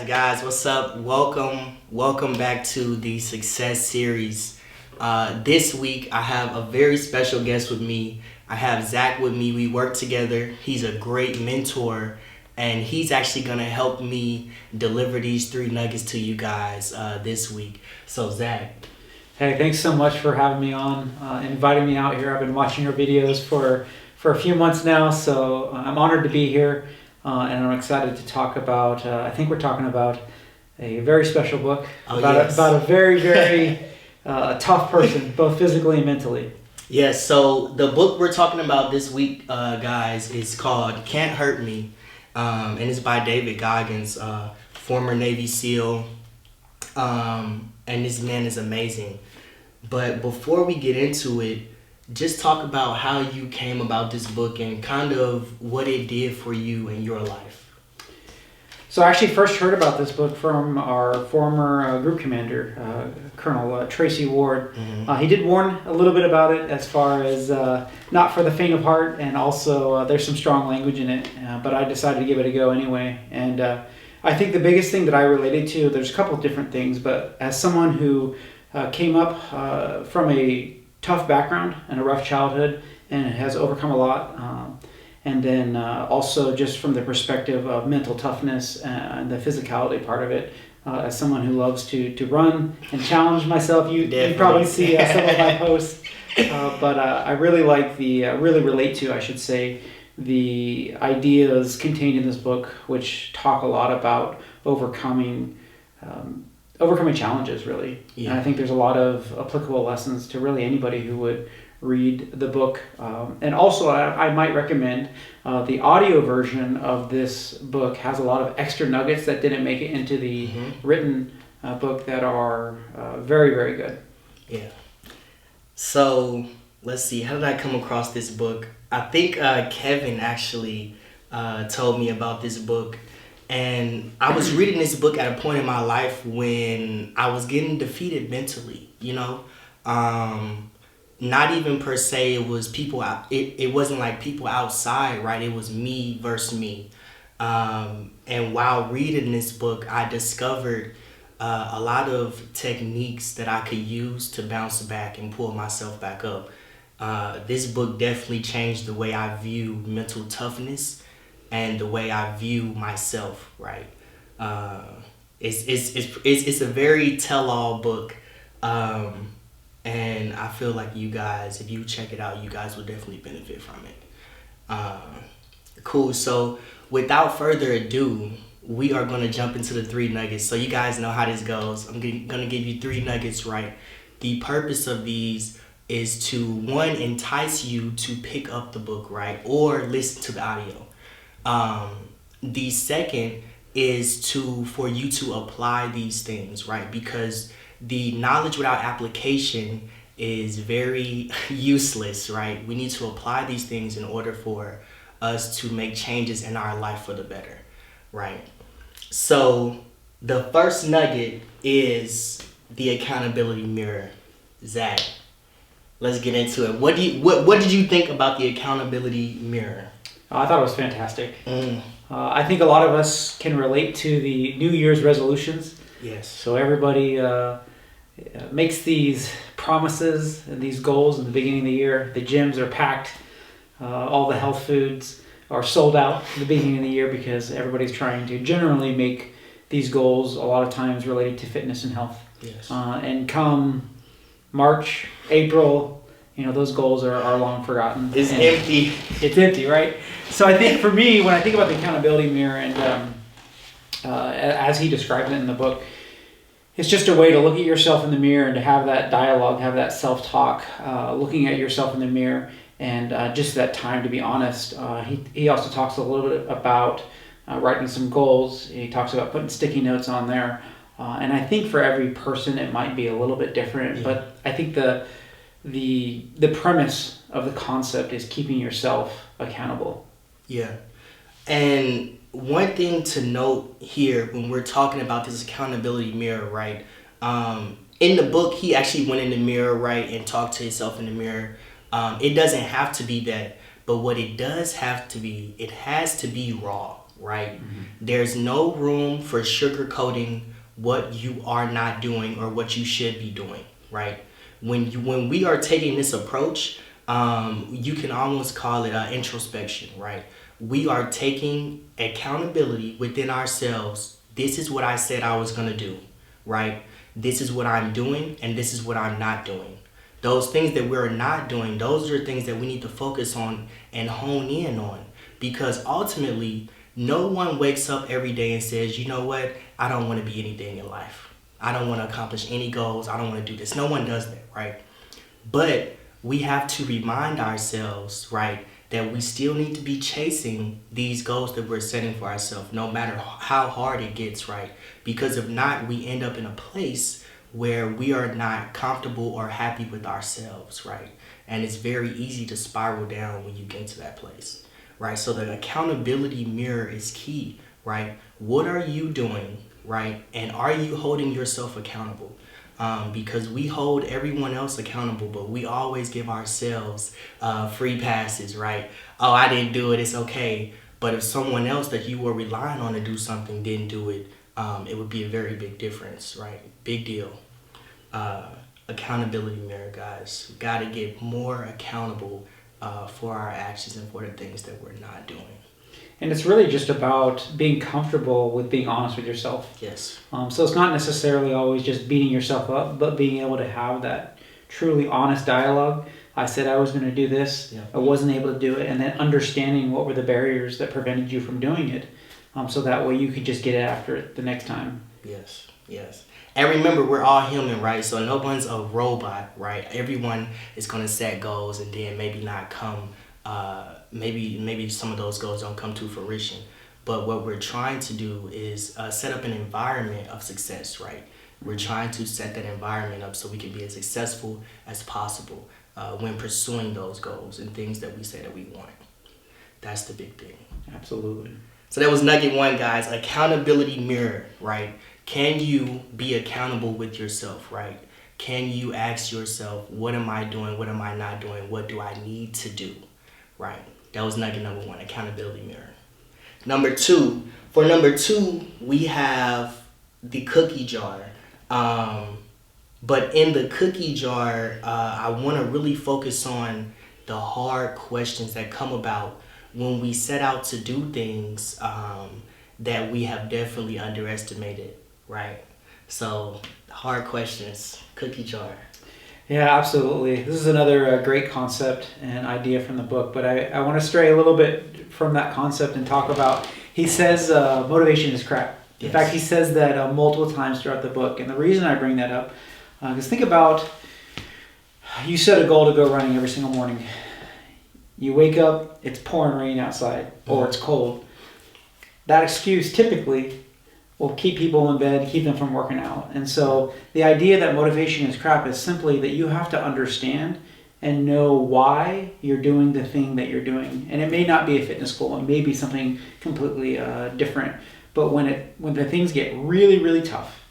Guys, what's up? Welcome back to the Success Series. This week, I have a very special guest with me. I have Zach with me. We work together. He's a great mentor, and he's actually going to help me deliver these 3 nuggets to you guys this week. So, Zach. Hey, thanks so much for having me on, inviting me out here. I've been watching your videos for a few months now, so I'm honored to be here. And I'm excited to talk about, I think we're talking about a very special book about a very, very tough person, both physically and mentally. Yes, so the book we're talking about this week, guys, is called Can't Hurt Me, and it's by David Goggins, former Navy SEAL, and this man is amazing. But before we get into it, just talk about how you came about this book and kind of what it did for you in your life. So I actually first heard about this book from our former group commander, Colonel Tracy Ward. Mm-hmm. He did warn a little bit about it as far as not for the faint of heart, and also there's some strong language in it, but I decided to give it a go anyway. And I think the biggest thing that I related to, there's a couple of different things, but as someone who came up from a tough background and a rough childhood and has overcome a lot, and then also just from the perspective of mental toughness and the physicality part of it, as someone who loves to run and challenge myself, you probably see some of my posts, but I really like really relate to, I should say, the ideas contained in this book, which talk a lot about overcoming challenges, really. Yeah. And I think there's a lot of applicable lessons to really anybody who would read the book. And also, I might recommend the audio version of this book has a lot of extra nuggets that didn't make it into the written book that are very, very good. Yeah. So, let's see. How did I come across this book? I think Kevin actually told me about this book. And I was reading this book at a point in my life when I was getting defeated mentally, not even per se it was people out, it wasn't like people outside, right? It was me versus me. And while reading this book, I discovered a lot of techniques that I could use to bounce back and pull myself back up. This book definitely changed the way I view mental toughness and the way I view myself, right? It's a very tell-all book, and I feel like you guys, if you check it out, you guys will definitely benefit from it. Cool. So without further ado, we are going to jump into the 3 nuggets. So you guys know how this goes. I'm going to give you 3 nuggets, right? The purpose of these is to, 1, entice you to pick up the book, right? Or listen to the audio. The second is for you to apply these things, right? Because the knowledge without application is very useless, right? We need to apply these things in order for us to make changes in our life for the better, right? So the first nugget is the accountability mirror. Zach, let's get into it. What did you think about the accountability mirror? I thought it was fantastic. I think a lot of us can relate to the New Year's resolutions. Yes. So everybody makes these promises and these goals in the beginning of the year. The gyms are packed. All the health foods are sold out at the beginning of the year because everybody's trying to generally make these goals a lot of times related to fitness and health. Yes. And come March, April, those goals are long forgotten. It's empty. It's empty, right? So I think for me, when I think about the accountability mirror, and as he described it in the book, it's just a way to look at yourself in the mirror and to have that dialogue, have that self-talk, looking at yourself in the mirror, and just that time to be honest. He also talks a little bit about writing some goals. He talks about putting sticky notes on there. And I think for every person, it might be a little bit different, but I think the premise of the concept is keeping yourself accountable. Yeah. And one thing to note here when we're talking about this accountability mirror, right? In the book, he actually went in the mirror, right, and talked to himself in the mirror. It doesn't have to be that, but what it does have to be, it has to be raw. right? There's no room for sugarcoating what you are not doing or what you should be doing, right? When we are taking this approach, you can almost call it introspection, right? We are taking accountability within ourselves. This is what I said I was gonna do, right? This is what I'm doing, and this is what I'm not doing. Those things that we're not doing, those are things that we need to focus on and hone in on. Because ultimately, no one wakes up every day and says, you know what, I don't want to be anything in life. I don't want to accomplish any goals. I don't want to do this. No one does that, right? But we have to remind ourselves, right, that we still need to be chasing these goals that we're setting for ourselves, no matter how hard it gets, right? Because if not, we end up in a place where we are not comfortable or happy with ourselves, right? And it's very easy to spiral down when you get to that place, right? So the accountability mirror is key, right? What are you doing, right? And are you holding yourself accountable? Because we hold everyone else accountable, but we always give ourselves free passes, right? Oh, I didn't do it, it's okay. But if someone else that you were relying on to do something didn't do it, it would be a very big difference, right? Big deal. Accountability mirror, guys. We got to get more accountable for our actions and for the things that we're not doing. And it's really just about being comfortable with being honest with yourself. Yes. So it's not necessarily always just beating yourself up, but being able to have that truly honest dialogue. I said I was going to do this. Yeah. I wasn't able to do it. And then understanding what were the barriers that prevented you from doing it. So that way you could just get after it the next time. Yes, yes. And remember, we're all human, right? So no one's a robot, right? Everyone is going to set goals and then maybe not come, maybe some of those goals don't come to fruition. But what we're trying to do is set up an environment of success, right? We're trying to set that environment up so we can be as successful as possible when pursuing those goals and things that we say that we want. That's the big thing. Absolutely. So that was nugget one, guys. Accountability mirror, right? Can you be accountable with yourself, right? Can you ask yourself, what am I doing? What am I not doing? What do I need to do, right? That was nugget number one, accountability mirror. Number two, we have the cookie jar. But in the cookie jar, I want to really focus on the hard questions that come about when we set out to do things that we have definitely underestimated, right? So, hard questions, cookie jar. Yeah, absolutely. This is another great concept and idea from the book, but I want to stray a little bit from that concept and talk about, he says motivation is crap. In fact, he says that multiple times throughout the book. And the reason I bring that up, because think about, you set a goal to go running every single morning. You wake up, it's pouring rain outside, or it's cold. That excuse typically will keep people in bed, keep them from working out. And so the idea that motivation is crap is simply that you have to understand and know why you're doing the thing that you're doing. And it may not be a fitness goal, it may be something completely different. But when the things get really, really tough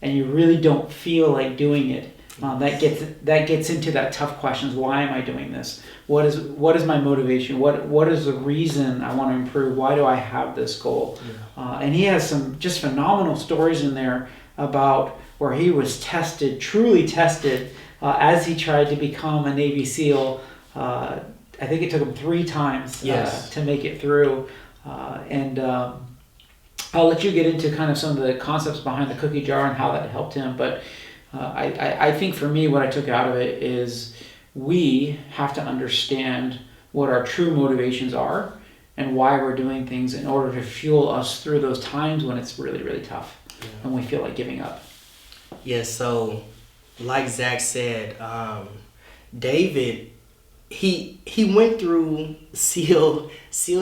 and you really don't feel like doing it, that gets into that tough questions. Why am I doing this? What is my motivation? What is the reason I want to improve? Why do I have this goal? Yeah. And he has some just phenomenal stories in there about where he was tested, truly tested, as he tried to become a Navy SEAL. I think it took him 3 times to make it through. I'll let you get into kind of some of the concepts behind the cookie jar and how that helped him. But I think for me, what I took out of it is we have to understand what our true motivations are and why we're doing things in order to fuel us through those times when it's really, really tough and we feel like giving up. Yeah, so like Zach said, David, he went through SEAL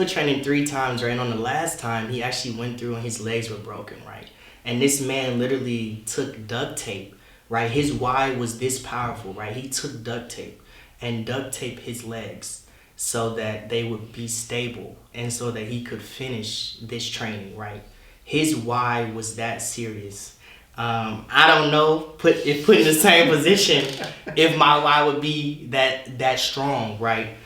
training 3 times, right? And on the last time, he actually went through and his legs were broken, right? And this man literally took duct tape, right? His why was this powerful, right? He took duct tape and duct taped his legs so that they would be stable and so that he could finish this training, right? His why was that serious. I don't know, put in the same position if my why would be that strong, right?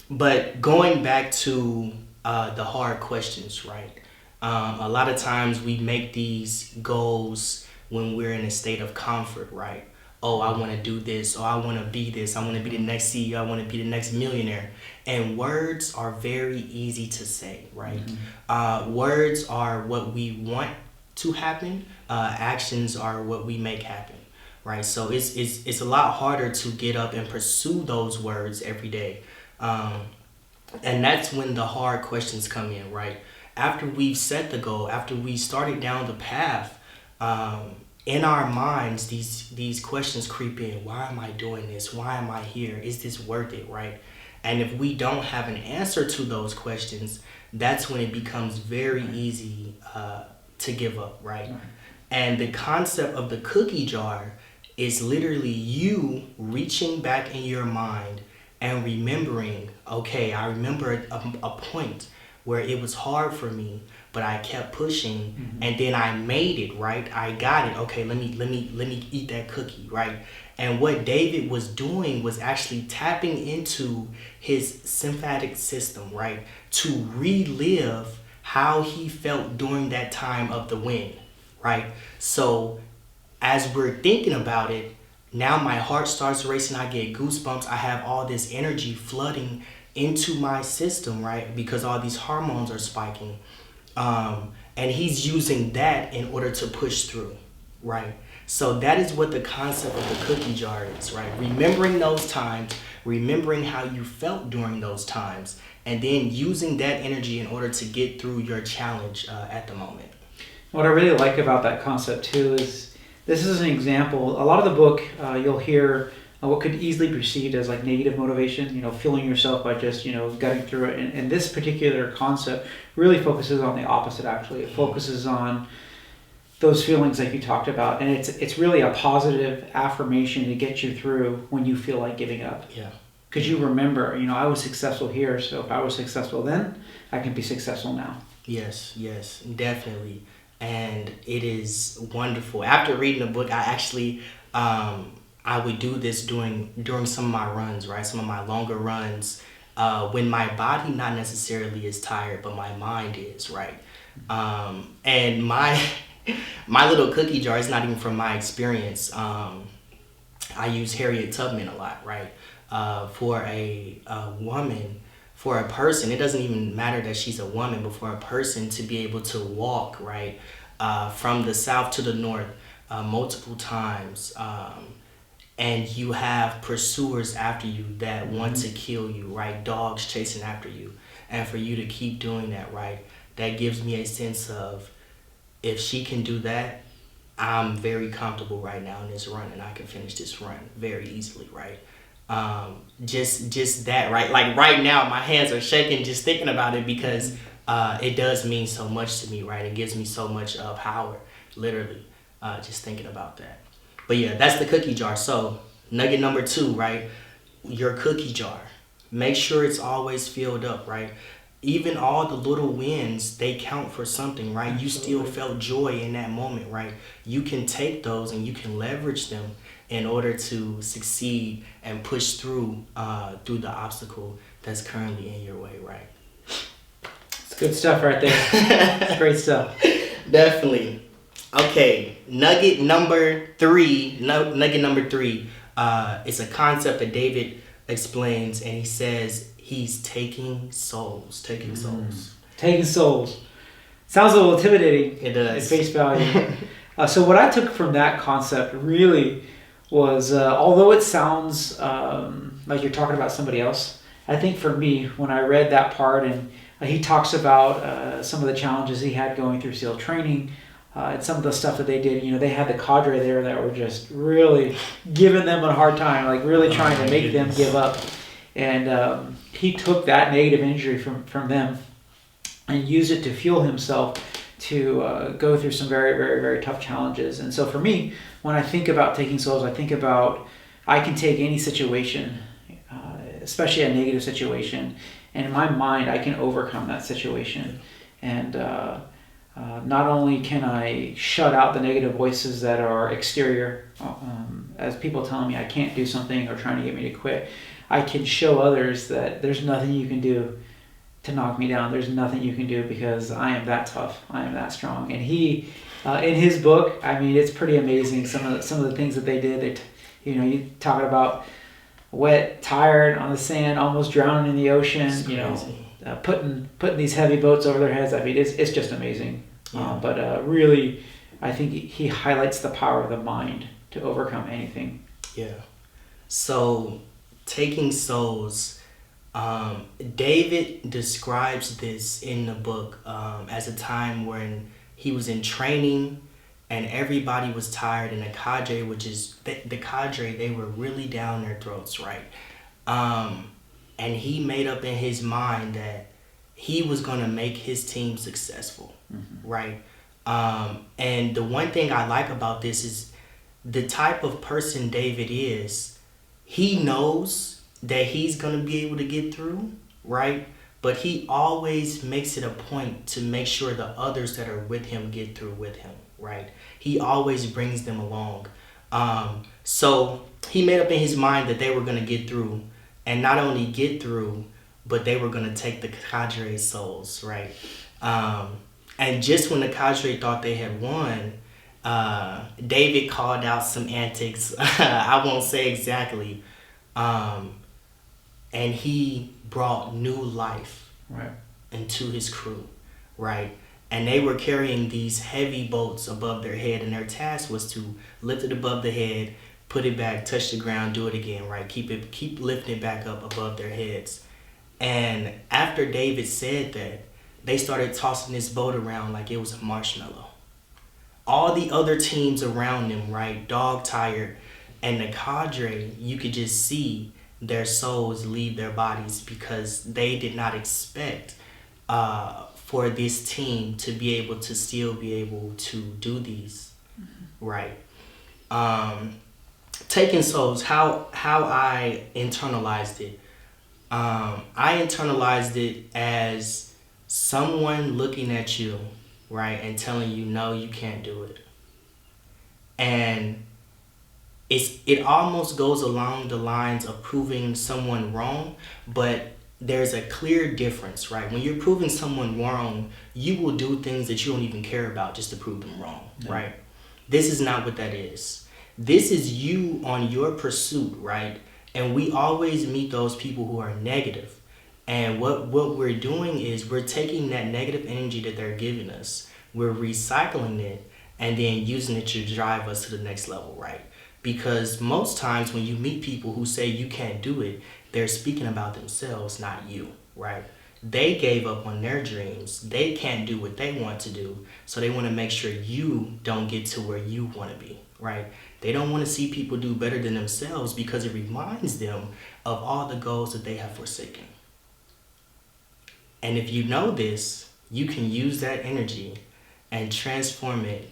But going back to the hard questions, right? A lot of times we make these goals when we're in a state of comfort, right? Oh, I want to do this, or I want to be this, I want to be the next CEO, I want to be the next millionaire. And words are very easy to say, right? Words are what we want to happen. Actions are what we make happen, right? So it's a lot harder to get up and pursue those words every day. And that's when the hard questions come in, right? After we've set the goal, after we started down the path, in our minds, these questions creep in. Why am I doing this? Why am I here? Is this worth it, right? And if we don't have an answer to those questions, that's when it becomes very easy to give up, right? And the concept of the cookie jar is literally you reaching back in your mind and remembering, okay, I remember a point where it was hard for me, but I kept pushing, and then I made it, right? I got it. Okay, let me eat that cookie, right? And what David was doing was actually tapping into his sympathetic system, right? To relive how he felt during that time of the win, right? So as we're thinking about it, now my heart starts racing, I get goosebumps, I have all this energy flooding into my system, right? Because all these hormones are spiking. And he's using that in order to push through, right? So that is what the concept of the cookie jar is, right? Remembering those times, remembering how you felt during those times, and then using that energy in order to get through your challenge at the moment. What I really like about that concept too is this is an example. A lot of the book you'll hear what could easily be perceived as like negative motivation, fueling yourself by just, getting through it. And this particular concept really focuses on the opposite, actually. It focuses on those feelings like you talked about. And it's really a positive affirmation to get you through when you feel like giving up. Yeah. Because you remember, I was successful here, so if I was successful then, I can be successful now. Yes, definitely. And it is wonderful. After reading the book, I actually... I would do this during some of my runs, right? Some of my longer runs, when my body not necessarily is tired, but my mind is, right? And my little cookie jar is not even from my experience. I use Harriet Tubman a lot, right? For a woman, for a person, it doesn't even matter that she's a woman, but for a person to be able to walk, right, from the south to the north multiple times, and you have pursuers after you that want to kill you, right? Dogs chasing after you. And for you to keep doing that, right? That gives me a sense of, if she can do that, I'm very comfortable right now in this run, and I can finish this run very easily, right? Just that, right? Like right now, my hands are shaking just thinking about it, because it does mean so much to me, right? It gives me so much power, literally, just thinking about that. But yeah, that's the cookie jar. So nugget number 2, right? Your cookie jar. Make sure it's always filled up, right? Even all the little wins, they count for something, right? Absolutely. You still felt joy in that moment, right? You can take those and you can leverage them in order to succeed and push through the obstacle that's currently in your way, right? It's good stuff right there. It's great stuff. Definitely. Okay, nugget number 3 is a concept that David explains, and he says he's taking souls. Taking souls. Sounds a little intimidating. It does. At face value. So what I took from that concept really was, although it sounds like you're talking about somebody else, I think for me, when I read that part, and he talks about some of the challenges he had going through SEAL training, and some of the stuff that they did, they had the cadre there that were just really giving them a hard time, like really trying to make them give up. And he took that negative injury from them and used it to fuel himself to go through some very, very, very tough challenges. And so for me, when I think about taking souls, I think about I can take any situation, especially a negative situation, and in my mind, I can overcome that situation. And not only can I shut out the negative voices that are exterior, as people telling me I can't do something or trying to get me to quit, I can show others that there's nothing you can do to knock me down. There's nothing you can do because I am that tough. I am that strong. And he, in his book, I mean, it's pretty amazing. Some of the things that they did. You talking about wet, tired on the sand, almost drowning in the ocean. Putting these heavy boats over their heads. I mean, it's just amazing. Yeah. But really, I think he highlights the power of the mind to overcome anything. Yeah. So, taking souls, David describes this in the book as a time when he was in training and everybody was tired, and the cadre, which is the cadre, they were really down their throats, right? And he made up in his mind that he was going to make his team successful, right? And the one thing I like about this is the type of person David is. He knows that he's going to be able to get through, right? But he always makes it a point to make sure the others that are with him get through with him, right? He always brings them along. So he made up in his mind that they were going to get through, and not only get through, but they were going to take the cadre's souls, right? And just when the cadre thought they had won, David called out some antics. I won't say exactly. And he brought new life into his crew, right? And they were carrying these heavy boats above their head, and their task was to lift it above the head, put it back, touch the ground, do it again, right? Keep lifting it back up above their heads. And after David said that, they started tossing this boat around like it was a marshmallow. All the other teams around them, right, dog-tired, and the cadre, you could just see their souls leave their bodies because they did not expect for this team to be able to still be able to do these, right? Taking souls, how I internalized it. I internalized it as someone looking at you, right, and telling you, no, you can't do it. And it almost goes along the lines of proving someone wrong, but there's a clear difference, right? When you're proving someone wrong, you will do things that you don't even care about just to prove them wrong, right? This is not what that is. This is you on your pursuit, right? And we always meet those people who are negative. And what we're doing is we're taking that negative energy that they're giving us, we're recycling it, and then using it to drive us to the next level, right? Because most times when you meet people who say you can't do it, they're speaking about themselves, not you, right? They gave up on their dreams. They can't do what they want to do, so they want to make sure you don't get to where you want to be, right? They don't want to see people do better than themselves because it reminds them of all the goals that they have forsaken. And if you know this, you can use that energy and transform it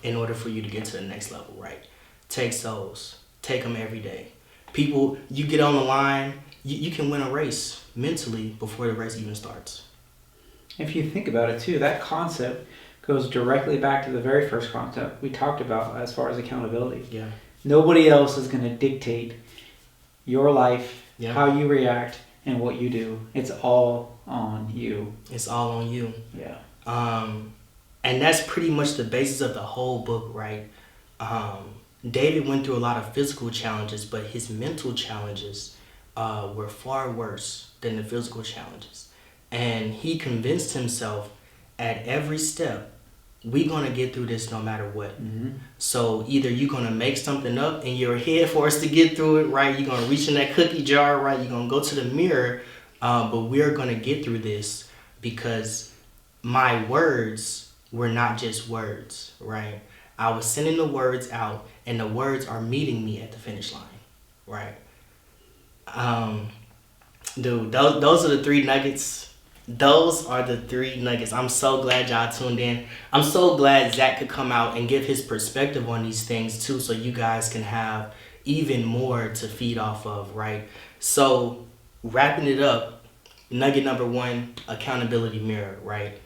in order for you to get to the next level, right? Take souls. Take them every day. People, you get on the line, you can win a race mentally before the race even starts. If you think about it too, that concept goes directly back to the very first concept we talked about as far as accountability. Yeah. Nobody else is going to dictate your life, Yeah. how you react, and what you do. It's all on you. It's all on you. Yeah. And that's pretty much the basis of the whole book, right? David went through a lot of physical challenges, but his mental challenges were far worse than the physical challenges. And he convinced himself at every step, we're going to get through this no matter what. Mm-hmm. So either you're going to make something up in your head for us to get through it, right? You're going to reach in that cookie jar, right? You're going to go to the mirror, but we're going to get through this because my words were not just words, right? I was sending the words out, and the words are meeting me at the finish line, right? Dude, those are the three nuggets. Those are the three nuggets. I'm so glad y'all tuned in. I'm so glad Zach could come out and give his perspective on these things too, so you guys can have even more to feed off of, right? So, wrapping it up, nugget number one, accountability mirror, right?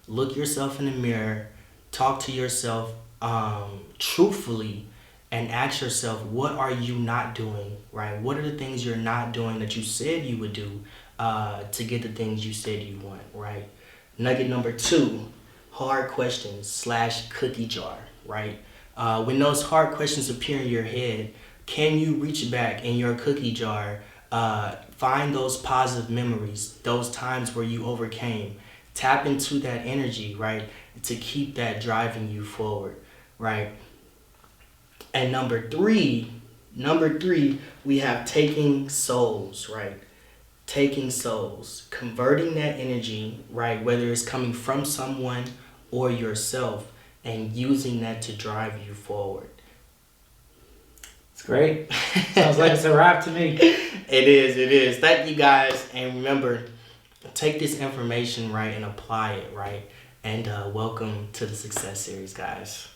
Look yourself in the mirror, talk to yourself truthfully, and ask yourself, what are you not doing, right? What are the things you're not doing that you said you would do to get the things you said you want, right? Nugget number 2, hard questions / cookie jar, right? When those hard questions appear in your head, can you reach back in your cookie jar, find those positive memories, those times where you overcame, tap into that energy, right? To keep that driving you forward, right? And number three, we have taking souls, right? Taking souls, converting that energy, right? Whether it's coming from someone or yourself, and using that to drive you forward. It's great. Sounds like it's a wrap to me. It is. Thank you guys. And remember, take this information, right, and apply it, right? And welcome to the Success Series, guys.